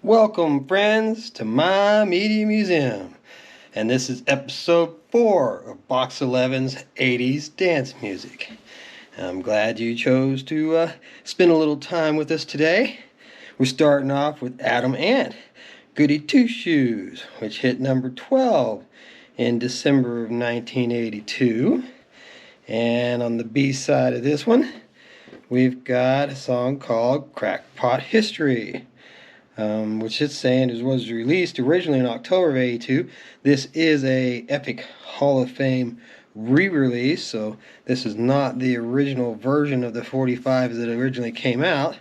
Welcome, friends, to my Media Museum. And this is episode 4 of Box 11's 80s dance music. I'm glad you chose to spend a little time with us today. We're starting off with Adam Ant, Goody Two Shoes, which hit number 12 in December of 1982. And on the B side of this one, we've got a song called Crackpot History. Which it's saying was released originally in October of '82. This is a Epic Hall of Fame re-release, so this is not the original version of the 45s that originally came out.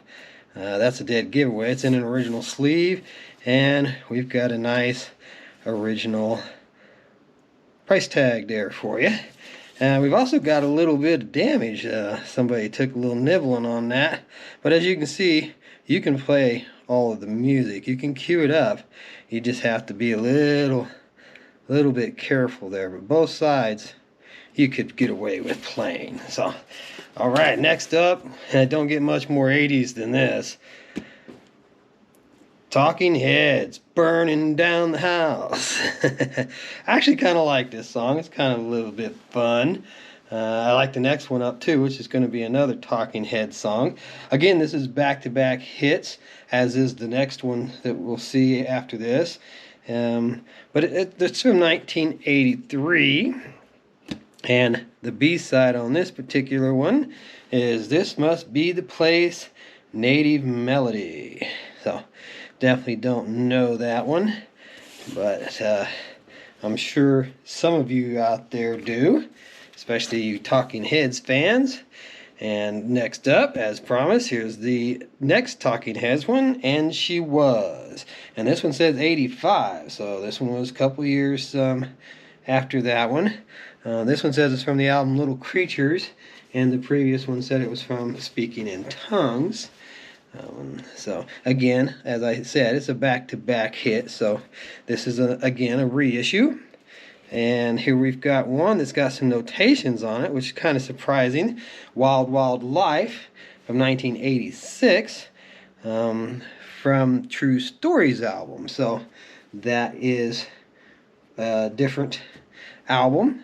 That's a dead giveaway. It's in an original sleeve, and we've got a nice original price tag there for you. We've also got a little bit of damage. Somebody took a little nibbling on that, but as you can see, you can play all of the music. You can cue it up. You just have to be a little bit careful there. But both sides, you could get away with playing. So, all right, next up, and I don't get much more 80s than this. Talking Heads, Burning Down the House. I actually kind of like this song. It's kind of a little bit fun. I like the next one up too, which is going to be another Talking Heads song. Again, this is back-to-back hits, as is the next one that we'll see after this. But it's from 1983, and the B-side on this particular one is This Must Be the Place, Native Melody. So, definitely don't know that one, but I'm sure some of you out there do, especially you Talking Heads fans. And next up, as promised, here's the next Talking Heads one, And She Was. And this one says 85, so this one was a couple years after that one. This one says it's from the album Little Creatures, and the previous one said it was from Speaking in Tongues. So again, as I said, it's a back-to-back hit, so this is again a reissue. And here we've got one that's got some notations on it, which is kind of surprising. Wild Wild Life from 1986, from True Stories album. So that is a different album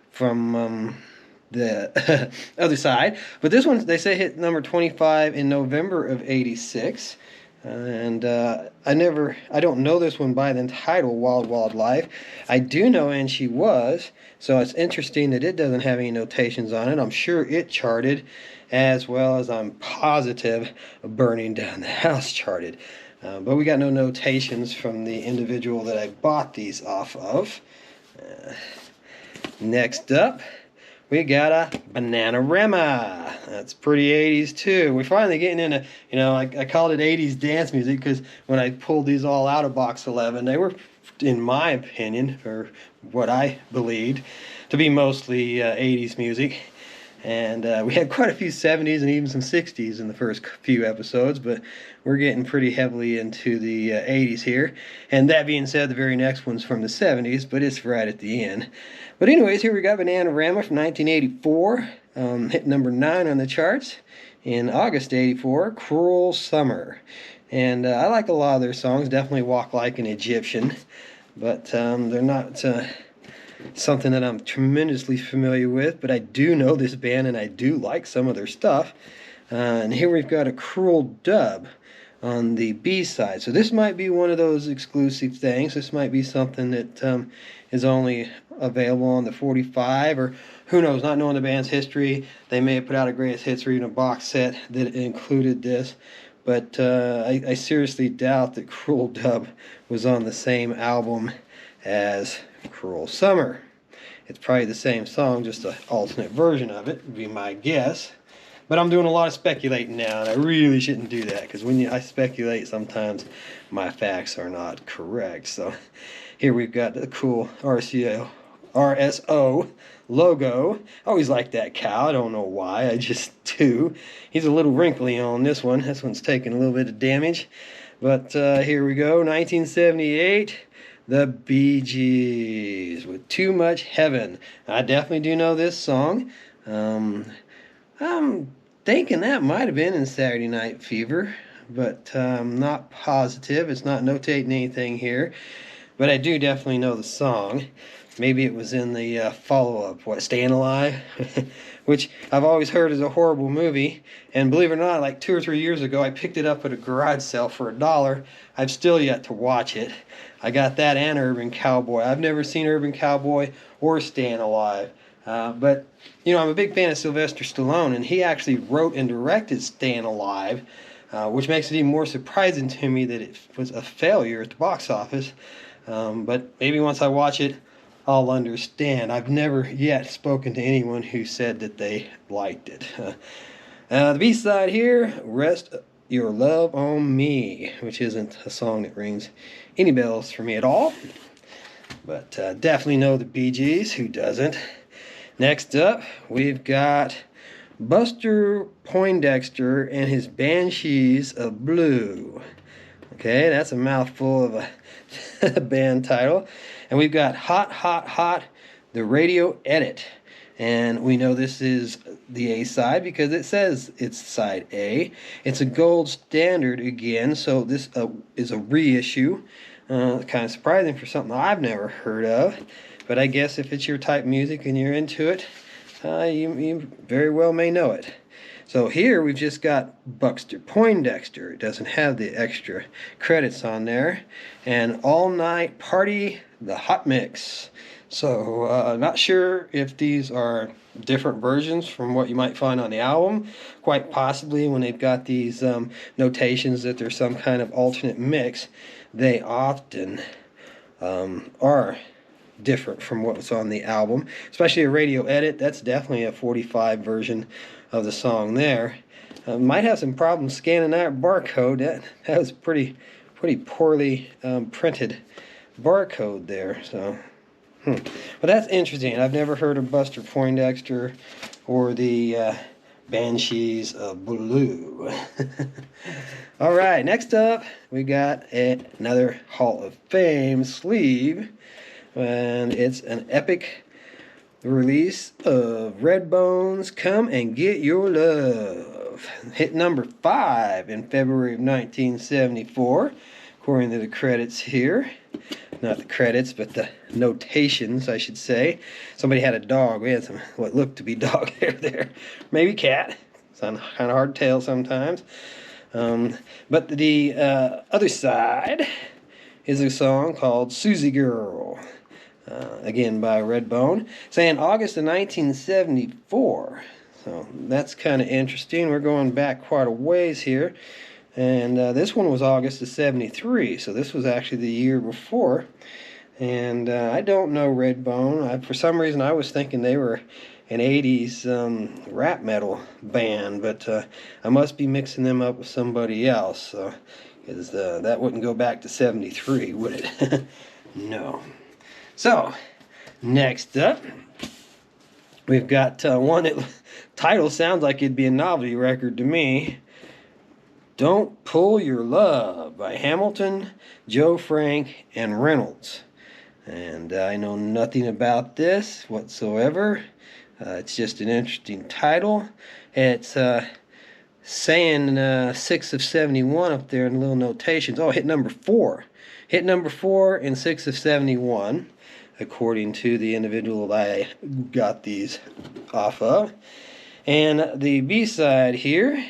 from the other side. But this one, they say, hit number 25 in November of '86. And I don't know this one by the title, Wild Wild Life. I do know And She Was, so it's interesting that it doesn't have any notations on it. I'm sure it charted, as well as I'm positive Burning Down the House charted. But we got no notations from the individual that I bought these off of. Next up, we got a Bananarama. That's pretty 80s too. We're finally getting into, I called it 80s dance music because when I pulled these all out of Box 11, they were, in my opinion, or what I believed, to be mostly 80s music. And we had quite a few 70s and even some 60s in the first few episodes, but we're getting pretty heavily into the 80s here. And that being said, the very next one's from the 70s, but it's right at the end. But anyways, here we got Bananarama from 1984, hit number 9 on the charts. In August '84, Cruel Summer. And I like a lot of their songs, definitely Walk Like an Egyptian, but they're not something that I'm tremendously familiar with, but I do know this band and I do like some of their stuff. And here we've got a Cruel dub on the B side. So this might be one of those exclusive things. This might be something that is only available on the 45, or who knows, not knowing the band's history, they may have put out a greatest hits or even a box set that included this. But I seriously doubt that Cruel Dub was on the same album as Cruel Summer. It's probably the same song, just an alternate version of it, would be my guess. But I'm doing a lot of speculating now, and I really shouldn't do that, because when I speculate, sometimes my facts are not correct. So here we've got the cool RSO logo. I always like that cow. I don't know why. I just do. He's a little wrinkly on this one. This one's taking a little bit of damage. But here we go. 1978. The Bee Gees with Too Much Heaven. I definitely do know this song. I'm thinking that might have been in Saturday Night Fever, but I'm not positive. It's not notating anything here, but I do definitely know the song. Maybe it was in the follow-up, what, Staying Alive? Which I've always heard is a horrible movie, and believe it or not, like 2 or 3 years ago, I picked it up at a garage sale for $1. I've still yet to watch it. I got that and Urban Cowboy. I've never seen Urban Cowboy or Staying Alive. But, you know, I'm a big fan of Sylvester Stallone, and he actually wrote and directed Staying Alive, which makes it even more surprising to me that it was a failure at the box office. But maybe once I watch it, I'll understand. I've never yet spoken to anyone who said that they liked it. The B-side here, Rest Your Love on Me, which isn't a song that rings any bells for me at all. But definitely know the Bee Gees, who doesn't? Next up, we've got Buster Poindexter and his Banshees of Blue. Okay, that's a mouthful of a band title. And we've got Hot, Hot, Hot, the radio edit. And we know this is the A side because it says it's side A. It's a gold standard again, so this is a reissue. Kind of surprising for something I've never heard of. But I guess if it's your type of music and you're into it, you very well may know it. So here we've just got Buster Poindexter. It doesn't have the extra credits on there. And All Night Party, the Hot Mix. So not sure if these are different versions from what you might find on the album. Quite possibly when they've got these notations that there's some kind of alternate mix, they often are different from what's on the album. Especially a radio edit, that's definitely a 45 version of the song there. Might have some problems scanning that barcode. That was pretty poorly printed barcode there. So, but that's interesting. I've never heard of Buster Poindexter or the Banshees of Blue. All right, next up we got another Hall of Fame sleeve, and it's an epic release of Redbone's Come and Get Your Love. Hit number 5 in February of 1974, according to the credits here. Not the credits, but the notations, I should say. Somebody had a dog. We had some what looked to be dog hair there. Maybe cat. It's kind of hard to tell sometimes. But the other side is a song called Susie Girl. Again by Redbone, saying August of 1974. So that's kind of interesting. We're going back quite a ways here. And this one was August of 73, so this was actually the year before. And I don't know Redbone. For some reason I was thinking they were an 80s rap metal band, but I must be mixing them up with somebody else, because that wouldn't go back to 73, would it? No. So, next up, we've got one that title sounds like it'd be a novelty record to me. Don't Pull Your Love by Hamilton, Joe Frank, and Reynolds. And I know nothing about this whatsoever. It's just an interesting title. It's saying 6 of 71 up there in little notations. Oh, hit number 4. Hit number 4 in 6 of 71. According to the individual that I got these off of. And the B-side here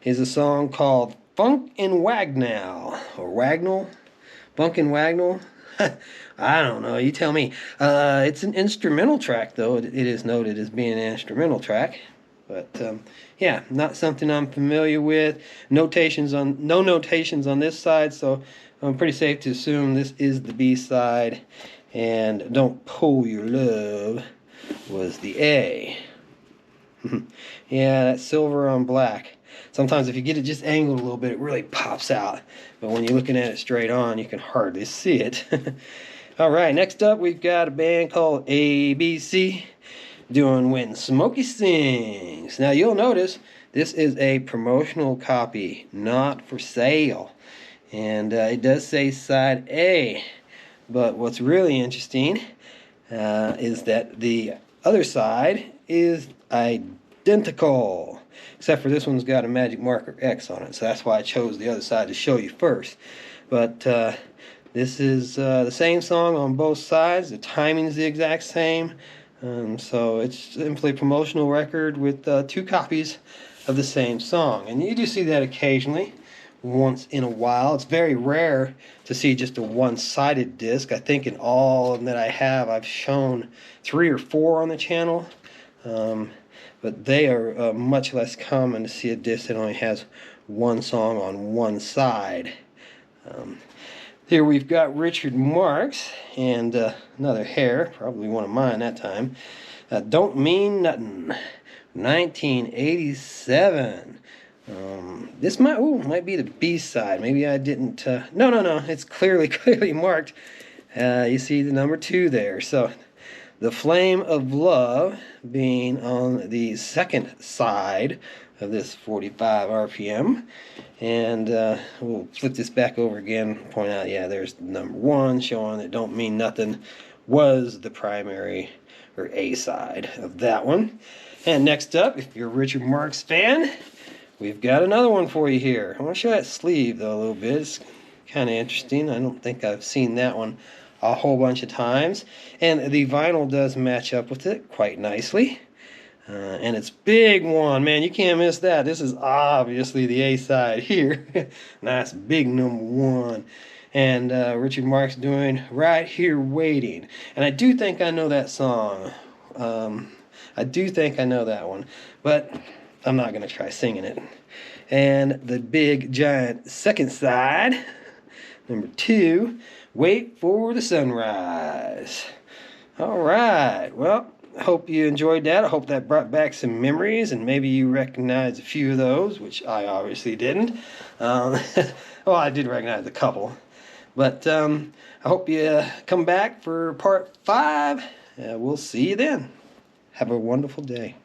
is a song called Funk and Wagnall, or Wagnall? Funk and Wagnall? I don't know, you tell me. It's an instrumental track, though. It is noted as being an instrumental track. But, yeah, not something I'm familiar with. No notations on this side, so I'm pretty safe to assume this is the B-side. And Don't Pull Your Love was the A. Yeah, that silver on black. Sometimes if you get it just angled a little bit, it really pops out. But when you're looking at it straight on, you can hardly see it. All right, next up we've got a band called ABC doing When Smokey Sings. Now you'll notice this is a promotional copy, not for sale. And it does say side A. But what's really interesting is that the other side is identical, except for this one's got a magic marker X on it, so that's why I chose the other side to show you first. But this is the same song on both sides. The timing is the exact same. So it's simply a promotional record with 2 copies of the same song. And you do see that occasionally, once in a while. It's very rare to see just a one-sided disc. I think in all of them that I have, I've shown 3 or 4 on the channel. But they are much less common to see a disc that only has one song on one side. Here we've got Richard Marx and another hair, probably one of mine that time. Don't Mean Nothin', 1987. This might be the B-side. Maybe I didn't. No. It's clearly marked. You see the number 2 there. So, The Flame of Love being on the second side of this 45 RPM. And we'll flip this back over again, point out, yeah, there's number 1 showing that Don't Mean Nothing was the primary or A side of that one. And next up, if you're a Richard Marx fan, we've got another one for you here. I want to show that sleeve though a little bit. It's kind of interesting. I don't think I've seen that one a whole bunch of times. And the vinyl does match up with it quite nicely. And it's big one, man, you can't miss that. This is obviously the A side here. Nice big number 1. And Richard Marx doing Right Here Waiting. And I do think I know that song. I do think I know that one, but I'm not going to try singing it. And the big giant second side, number 2, Wait for the Sunrise. All right, well, I hope you enjoyed that. I hope that brought back some memories, and maybe you recognize a few of those, which I obviously didn't. Well, I did recognize a couple. But I hope you come back for part 5. We'll see you then. Have a wonderful day.